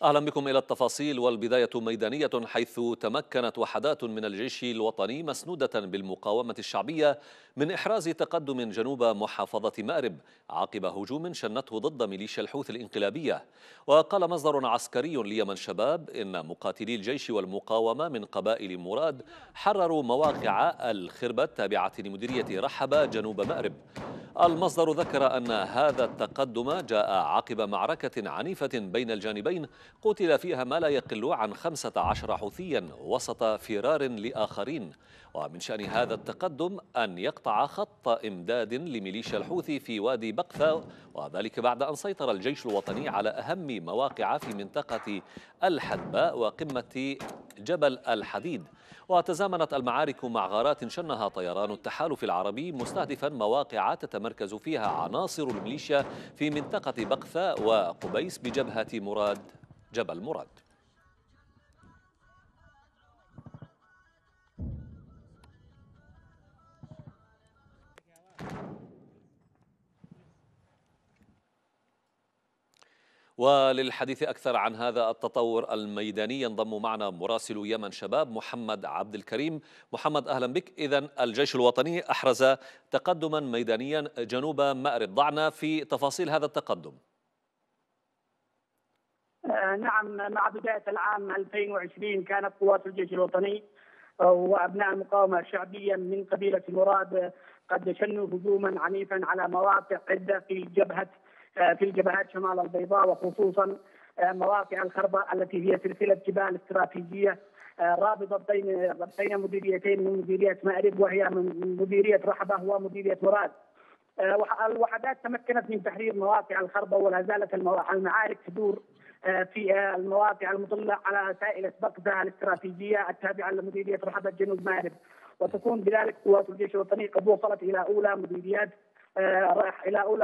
أهلا بكم إلى التفاصيل، والبداية ميدانية، حيث تمكنت وحدات من الجيش الوطني مسنودة بالمقاومة الشعبية من إحراز تقدم جنوب محافظة مأرب عقب هجوم شنته ضد ميليشيا الحوثي الإنقلابية. وقال مصدر عسكري ليمن شباب إن مقاتلي الجيش والمقاومة من قبائل مراد حرروا مواقع الخربة التابعة لمديرية رحبة جنوب مأرب. المصدر ذكر أن هذا التقدم جاء عقب معركة عنيفة بين الجانبين قتل فيها ما لا يقل عن 15 حوثيا وسط فرار لآخرين. ومن شأن هذا التقدم أن يقطع خط إمداد لميليشيا الحوثي في وادي بقثة، وذلك بعد أن سيطر الجيش الوطني على أهم مواقع في منطقة الحدباء وقمة جبل الحديد. وتزامنت المعارك مع غارات شنها طيران التحالف العربي مستهدفا مواقع تتمركز فيها عناصر الميليشيا في منطقة بقثة وقبيس بجبهة مراد جبل مراد. وللحديث أكثر عن هذا التطور الميداني ينضم معنا مراسل يمن شباب محمد عبد الكريم. محمد، أهلا بك. إذن الجيش الوطني أحرز تقدما ميدانيا جنوب مأرب، ضعنا في تفاصيل هذا التقدم. نعم، مع بداية العام 2020 كانت قوات الجيش الوطني وأبناء المقاومة الشعبية من قبيلة مراد قد شنوا هجوما عنيفا على مواقع عدة في الجبهات شمال البيضاء، وخصوصا مواقع الخربة التي هي سلسلة جبال استراتيجية رابطة بين مديريتين من مديرية مأرب، وهي من مديرية رحبة ومديرية مراد. الوحدات تمكنت من تحرير مواقع الخربة، ولا زالت المعارك تدور في المواقع المطلة على سائلة بقثة الاستراتيجية التابعة لمديرية رحبة جنوب مأرب. وتكون بذلك قوات الجيش الوطني قد وصلت إلى أولى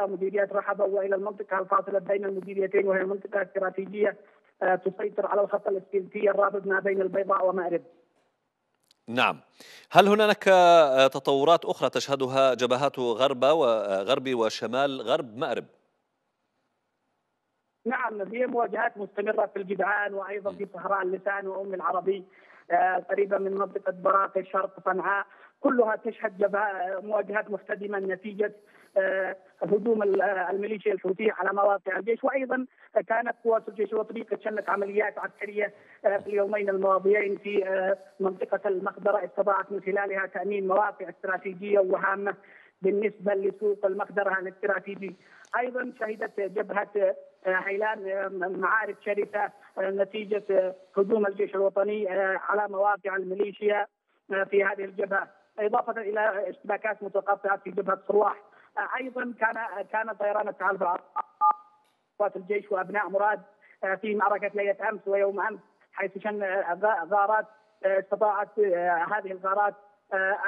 مديريات رحبة وإلى المنطقة الفاصلة بين المديريتين، وهي منطقة استراتيجية تسيطر على الخط الاسفلتي الرابط ما بين البيضاء ومأرب. نعم، هل هناك تطورات أخرى تشهدها جبهات غرب وشمال غرب مأرب؟ نعم، في مواجهات مستمرة في الجدعان وأيضا في صحراء اللسان وأم العربي قريبة من منطقة براقي شرق صنعاء، كلها تشهد مواجهات محتدمة نتيجة هجوم الميليشيا الحوثية على مواقع الجيش. وأيضا كانت قوات الجيش الوطني قد شنت عمليات عسكرية في اليومين الماضيين في منطقة المخدرة، استطاعت من خلالها تأمين مواقع استراتيجية وهامة بالنسبة لسوق المخدرة الاستراتيجي. أيضا شهدت جبهة هيلان معارك شرسة نتيجة هجوم الجيش الوطني على مواقع الميليشيا في هذه الجبهة، إضافة إلى اشتباكات متقطعة في جبهة صلواح. أيضا كان طيران التحالف قوات الجيش وأبناء مراد في معركة ليلة أمس ويوم أمس، حيث شن غارات استطاعت هذه الغارات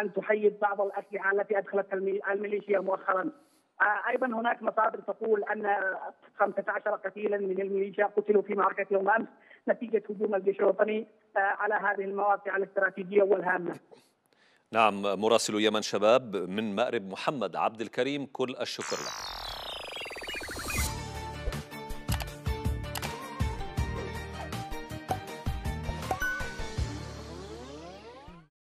أن تحيد بعض الأسلحة التي أدخلتها الميليشيا مؤخرا. أيضا هناك مصادر تقول أن 15 قتيلا من الميليشيا قتلوا في معركة يوم أمس نتيجة هجوم الجيش الوطني على هذه المواقع الاستراتيجية والهامة. نعم، مراسل يمن شباب من مأرب محمد عبد الكريم، كل الشكر لك.